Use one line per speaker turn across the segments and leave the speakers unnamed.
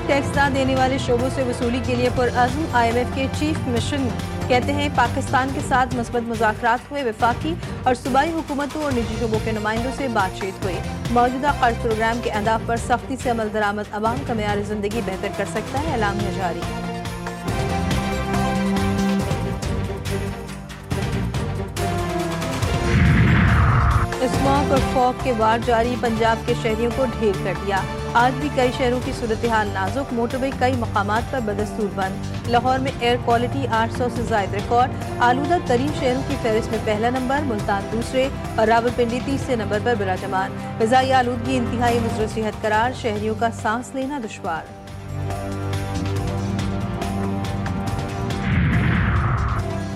ममालिक टैक्स न देने वाले शोबों से वसूली के लिए पुरअज़्म। IMF के चीफ मिशन कहते हैं पाकिस्तान के साथ मस्बत मुज़ाकरात हुए। वफाकी और सूबाई हुकूमतों और निजी शोबों के नुमाइंदों से बातचीत हुई। मौजूदा कर्ज प्रोग्राम के अहदाफ पर सख्ती से अमल दरामद अवाम का मेयार ज़िंदगी बेहतर कर सकता है, एलामिया जारी। स्मॉग और फॉग के वार जारी, पंजाब के शहरियों को ढेर कर दिया। आज भी कई शहरों की सूरत हाल नाजुक, मोटरवे कई मकामात पर बदस्तूर बंद। लाहौर में एयर क्वालिटी 800 से जायद रिकॉर्ड। आलूदा तरीन शहरों की फहरिस्त में पहला नंबर, मुल्तान दूसरे और रावलपिंडी तीसरे नंबर पर बिराजमान। ग़िज़ाई आलूदगी इंतहाई मुज़र सेहत करार, शहरियों का सांस लेना दुश्वार।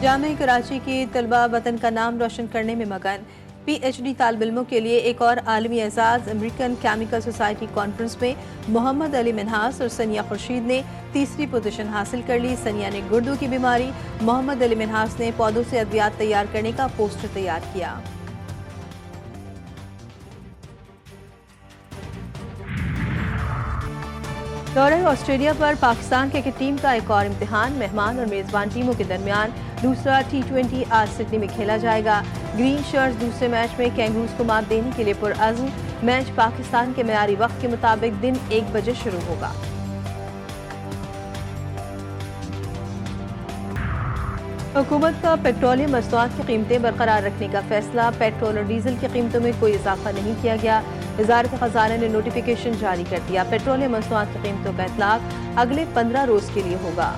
जामिया कराची के तलबा वतन का नाम रोशन करने में मगन। PhD तालिब इल्मों के लिए एक और आलमी एजाज। अमेरिकन केमिकल सोसाइटी कॉन्फ्रेंस में मोहम्मद अली मिन्हास और सनिया खुर्शीद ने तीसरी पोजीशन हासिल कर ली। सनिया ने गुर्दों की बीमारी, मोहम्मद अली मिन्हास ने पौधों से अद्वियात तैयार करने का पोस्टर तैयार किया। दौरे ऑस्ट्रेलिया पर पाकिस्तान क्रिकेट टीम का एक और इम्तिहान। मेहमान और मेजबान टीमों के दरमियान दूसरा T20 आज सिडनी में खेला जाएगा। ग्रीन शर्ट्स दूसरे मैच में कैंगरूज को मात देने के लिए पुरअज़्म। मैच पाकिस्तान के मेयारी वक्त के मुताबिक दिन 1 बजे शुरू होगा। हुकूमत का पेट्रोलियम मसनूआत की कीमतें बरकरार रखने का फैसला। पेट्रोल और डीजल की कीमतों में कोई इजाफा नहीं किया गया। वज़ारत ख़ज़ाना ने नोटिफिकेशन जारी कर दिया। पेट्रोलियम मसनूआत की कीमतों का इतलाक अगले 15 रोज के लिए होगा।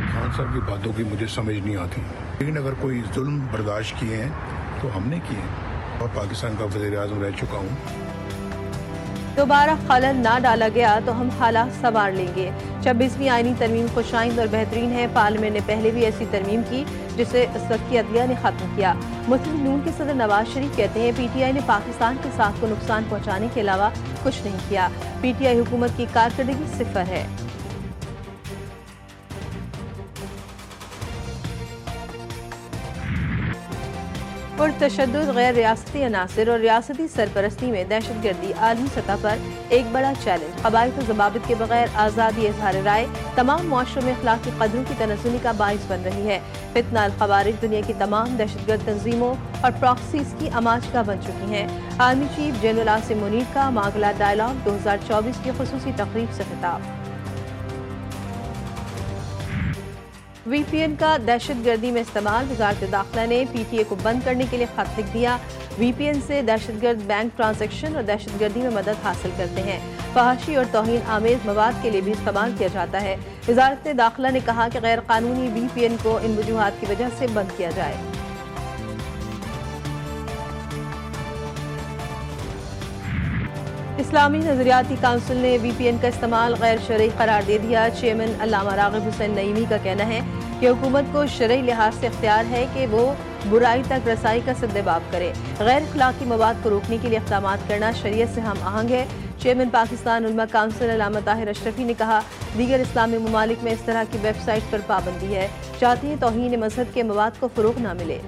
खान साहब की बातों की मुझे समझ नहीं आती, लेकिन अगर कोई जुल्म बर्दाश्त किए हैं तो हमने किए हैं और पाकिस्तान का वज़ीर-ए-आज़म रह चुका हूँ।
दोबारा खलल ना डाला गया तो हम हालात संवार लेंगे। 26वीं आईनी तरमीम खुशाइंद और बेहतरीन है। पार्लियामेंट ने पहले भी ऐसी तरमीम की जिसे इस वक्त की अदलिया ने खत्म किया। मुस्लिम नून के सदर नवाज शरीफ कहते हैं PTI ने पाकिस्तान के साथ को नुकसान पहुँचाने के अलावा कुछ नहीं किया। PTI हुकूमत की कारकर्दगी सिफर है। पुरतशद्दुद गैर रियासती अनासिर और रियासती सरपरस्ती में दहशतगर्दी आलमी सतह पर एक बड़ा चैलेंज। क़वाइद और ज़वाबित के बगैर आज़ादी इज़हार राय तमाम मुआशरों में अखलाकी कदरों की तनज़्ज़ुली का बाइस बन रही है। फितना अल ख़वारिज दुनिया की तमाम दहशतगर्द तंजीमों और प्रॉक्सीज़ की अमाचगा बन चुकी हैं। Army chief general Asim Munir का मागला डायलॉग 2024 की ख़ुसूसी तक़रीब से खिताब। VPN का दहशतगर्दी में इस्तेमाल। वज़ारत दाखिला ने PTA को बंद करने के लिए खत लिख दिया। VPN से दहशतगर्द बैंक ट्रांजैक्शन और दहशतगर्दी में मदद हासिल करते हैं। फहाशी और तौहीन आमेज मवाद के लिए भी इस्तेमाल किया जाता है। वज़ारत दाखिला ने कहा कि गैर कानूनी VPN को इन वजूहात की वजह से बंद किया जाए। इस्लामी नजरियाती काउंसिल ने VPN का इस्तेमाल गैर शरई करार दे दिया। चेयरमैन अल्लामा राग़िब हुसैन नईमी का कहना है कि हुकूमत को शरई लिहाज से इख्तियार है कि वो बुराई तक रसाई का सद्देबाब करे। गैर अखलाकी मवाद को रोकने के लिए इक़दामात करना शरीयत से हम आहंग है। चेयरमैन पाकिस्तान उलमा काउंसिल अल्लामा ताहिर अशरफी ने कहा, दीगर इस्लामी ममालिक में इस तरह की वेबसाइट पर पाबंदी है। चाहते हैं तौहीन मजहब के मवाद को फ़रोग़ न मिले।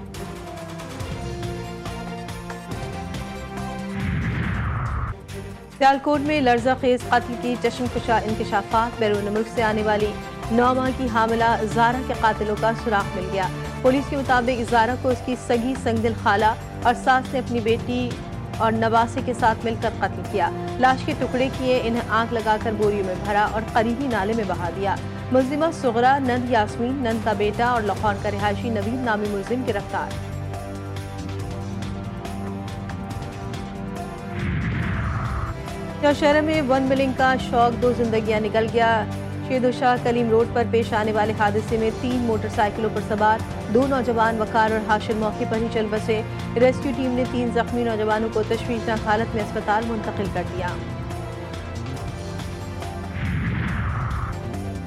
सियालकोट में लर्जा खेज कत्ल की चश्मकुशा इंकशाफात। बैरून मुल्क से आने वाली 9 माह की हामिला ज़ारा के कातिलों का सुराग मिल गया। पुलिस के मुताबिक ज़ारा को उसकी सगी संगदिल खाला और सास ने अपनी बेटी और नवासे के साथ मिलकर कत्ल किया। लाश के टुकड़े किए, इन्हें आग लगाकर बोरियों में भरा और करीबी नाले में बहा दिया। मुल्जिमा सुगरा नंद यास्मीन, नंद का बेटा और लाहौर का रिहायशी नवीद नामी मुल्जिम गिरफ्तार। शहर में वन मिलिंग का शौक, 2 जिंदगियां निकल गया। शेदोशाह कलीम रोड पर पेश आने वाले हादसे में 3 मोटरसाइकिलों पर सवार 2 नौजवान वकार और हाशिर मौके पर ही चल बसे। रेस्क्यू टीम ने 3 जख्मी नौजवानों को तशवीशनाक हालत में अस्पताल मुंतकिल कर दिया।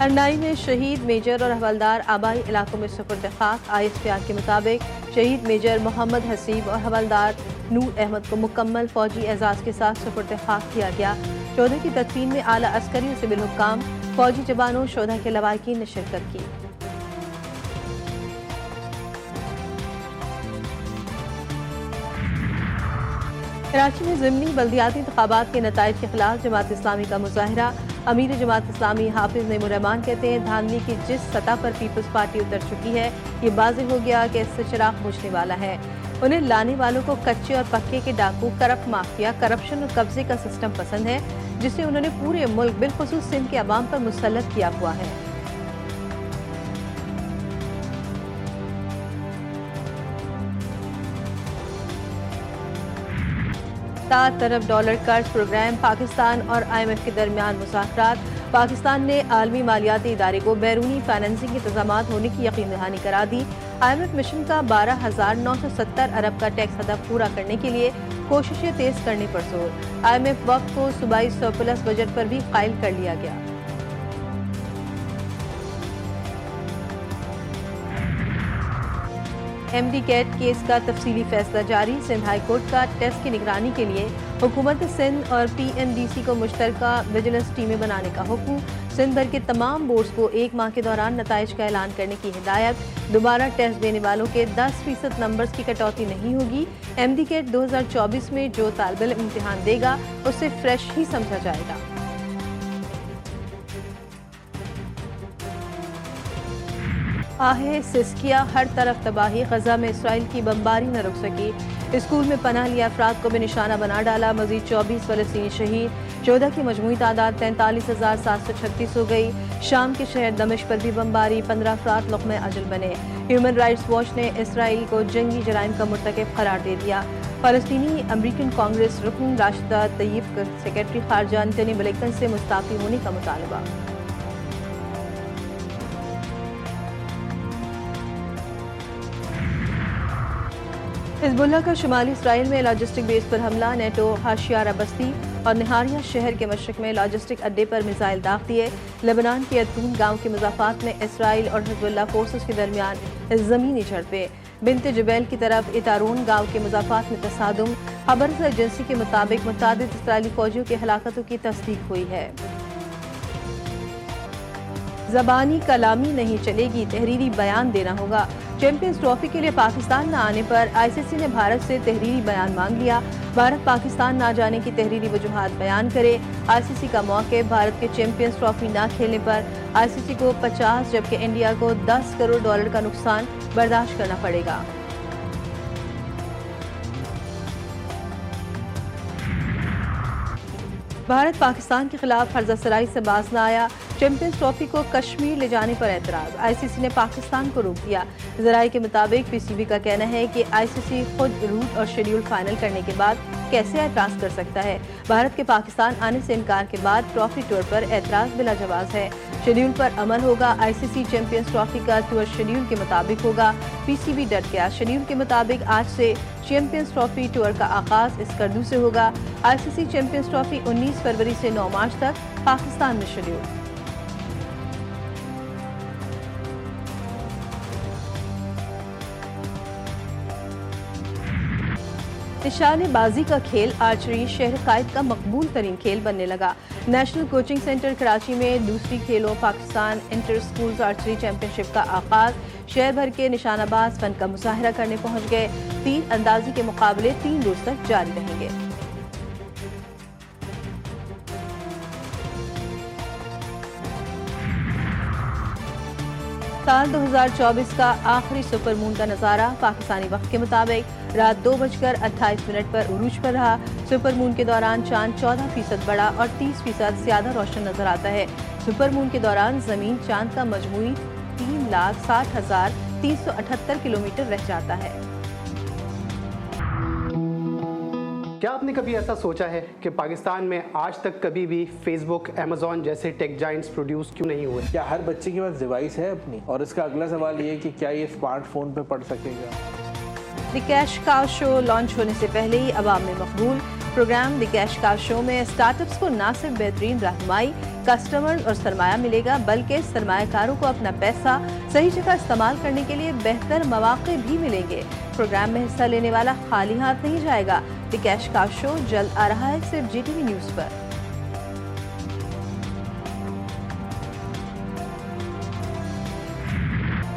अरनाई में शहीद मेजर और हवलदार आबाई इलाकों में सुपुर्द खाक। ISPR के मुताबिक शहीद मेजर मोहम्मद हसीब और हवलदार नूर अहमद को मुकम्मल फौजी एजाज के साथ सुपुर्द खाक किया गया। शोधा की तदफीन में आला अस्करी और सिविल हुक्काम, फौजी जवानों, शोधा के लवाहिकीन ने शिरकत की। کراچی میں ضمنی بلدیاتی انتخابات کے نتائج کے خلاف جماعت اسلامی کا مظاہرہ۔ امیر جماعت اسلامی حافظ نعیم الرحمان کہتے ہیں دھاندلی کی جس سطح پر پیپلز پارٹی اتر چکی ہے یہ واضح ہو گیا کہ اس سے چراغ بجھنے والا ہے۔ انہیں لانے والوں کو کچے اور پکے کے ڈاکو، کرپٹ مافیا، کرپشن اور قبضے کا سسٹم پسند ہے جسے انہوں نے پورے ملک بالخصوص سندھ کے عوام پر مسلط کیا ہوا ہے۔ $7 ارب قرض پروگرام، پاکستان اور IMF کے درمیان مذاکرات۔ پاکستان نے عالمی مالیاتی ادارے کو بیرونی فائنینسنگ کے انتظامات ہونے کی یقین دہانی کرا دی۔ IMF مشن کا 12,970 ارب کا ٹیکس ہدف پورا کرنے کے لیے کوششیں تیز کرنے پر زور۔ IMF وقت کو صوبائی سرپلس بجٹ پر بھی قائل کر لیا گیا۔ MD کیٹ کیس کا تفصیلی فیصلہ جاری۔ سندھ ہائی کورٹ کا ٹیسٹ کی نگرانی کے لیے حکومت سندھ اور PNDC کو مشترکہ ویجیلنس ٹیمیں بنانے کا حکم۔ سندھ بھر کے تمام بورڈز کو 1 ماہ کے دوران نتائج کا اعلان کرنے کی ہدایت۔ دوبارہ ٹیسٹ دینے والوں کے 10% نمبرز کی کٹوتی نہیں ہوگی۔ MD کیٹ 2024 میں جو طالب علم امتحان دے گا اسے فریش ہی سمجھا جائے گا۔ سسکیا، ہر طرف تباہی، غزہ میں اسرائیل کی بمباری نہ رک سکی۔ اسکول میں پناہ لیا افراد کو بھی نشانہ بنا ڈالا۔ مزید 24 فلسطینی شہید، 14 کی مجموعی تعداد 43,736 ہو گئی۔ شام کے شہر دمشق پر بھی بمباری، 15 افراد لقمہ اجل بنے۔ ہیومن رائٹس واچ نے اسرائیل کو جنگی جرائم کا مرتکب قرار دے دیا۔ فلسطینی امریکن کانگریس رکن راشدہ طیب کا سیکرٹری خارجہ انٹونی بلنکن سے مستعفی ہونے کا مطالبہ۔ حزب اللہ کا شمالی اسرائیل میں لاجسٹک بیس پر حملہ، نیٹو ہاشیارہ بستی اور نہاریہ شہر کے مشرق میں لاجسٹک اڈے پر میزائل داغ دیے۔ لبنان کے اتون گاؤں کے مضافات میں اسرائیل اور حزب اللہ فورسز کے درمیان زمینی جھڑپیں۔ بنت جبیل کی طرف اتارون گاؤں کے مضافات میں تصادم۔ خبر ایجنسی کے مطابق متعدد اسرائیلی فوجیوں کی ہلاکتوں کی تصدیق ہوئی ہے۔ زبانی کلامی نہیں چلے گی، تحریری بیان دینا ہوگا۔ چیمپئنز ٹرافی کے لیے پاکستان نہ آنے پر ICC نے بھارت سے تحریری بیان مانگ لیا۔ بھارت پاکستان نہ جانے کی تحریری وجوہات بیان کرے۔ ICC کا موقف، بھارت کے چیمپئنز ٹرافی نہ کھیلنے پر ICC کو 50 جبکہ انڈیا کو $10 کروڑ کا نقصان برداشت کرنا پڑے گا۔ بھارت پاکستان کے خلاف فرضہ سرائی سے باز نہ آیا۔ چیمپئنز ٹرافی کو کشمیر لے جانے پر اعتراض، ICC نے پاکستان کو روک دیا۔ ذرائع کے مطابق PCB کا کہنا ہے کہ ICC خود روٹ اور شیڈول فائنل کرنے کے بعد کیسے اعتراض کر سکتا ہے۔ بھارت کے پاکستان آنے سے انکار کے بعد ٹرافی ٹور پر اعتراض بلا جواز ہے۔ شیڈول پر عمل ہوگا۔ ICC چیمپئنز ٹرافی کا ٹور شیڈول کے مطابق ہوگا۔ PCB ڈٹ گیا۔ شیڈول کے مطابق آج سے چیمپئنز ٹرافی ٹور کا آغاز اسکردو سے ہوگا۔ ICC چیمپئنز ٹرافی 19 فروری سے 9 مارچ تک پاکستان میں شیڈول۔ نشانے بازی کا کھیل آرچری شہر قائد کا مقبول ترین کھیل بننے لگا۔ نیشنل کوچنگ سینٹر کراچی میں دوسری کھیلوں Pakistan inter schools archery championship کا آغاز۔ شہر بھر کے نشانہ باز فن کا مظاہرہ کرنے پہنچ گئے۔ تیر اندازی کے مقابلے 3 روز تک جاری رہیں گے۔ سال 2024 کا آخری سپر مون کا نظارہ پاکستانی وقت کے مطابق رات 2:28 پر عروج پر رہا۔ سپر مون کے دوران چاند 14% بڑا اور 30% زیادہ روشن نظر آتا ہے۔ سپر مون کے دوران زمین چاند کا مجموعی 3,60,378 کلومیٹر رہ جاتا ہے۔
کیا آپ نے کبھی ایسا سوچا ہے کہ پاکستان میں آج تک کبھی بھی فیس بک، ایمیزون جیسے ٹیک جائنٹس پروڈیوس کیوں نہیں ہوئے؟
کیا ہر بچے کے پاس ڈیوائس ہے اپنی؟ اور اس کا اگلا سوال یہ ہے کہ کیا یہ اسمارٹ فون پہ پڑھ سکے گا؟
The cash cow show launch ہونے سے پہلے ہی عوام میں مقبول۔ پروگرام دی کیش کاؤ شو میں اسٹارٹ اپس کو نہ صرف بہترین رہنمائی، کسٹمر اور سرمایہ ملے گا بلکہ سرمایہ کاروں کو اپنا پیسہ صحیح جگہ استعمال کرنے کے لیے بہتر مواقع بھی ملیں گے۔ پروگرام میں حصہ لینے والا خالی ہاتھ نہیں جائے گا۔ دی کیش کاؤ شو جلد آ رہا ہے صرف GTV نیوز پر۔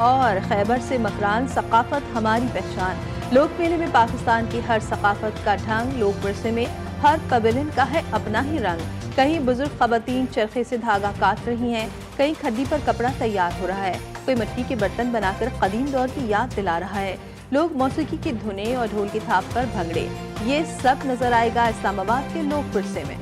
اور خیبر سے مکران، ثقافت ہماری پہچان۔ लोक मेले में पाकिस्तान की हर सकाफत का ढंग, लोक वर्से में हर कबीलन का है अपना ही रंग। कहीं बुजुर्ग खवातीन चरखे से धागा काट रही हैं, कहीं खड्डी पर कपड़ा तैयार हो रहा है, कोई मिट्टी के बर्तन बनाकर कदीम दौर की याद दिला रहा है। लोग मौसीकी की धुनें और ढोल की थाप पर भंगड़े, ये सब नजर आएगा इस्लामाबाद के लोक वर्से में।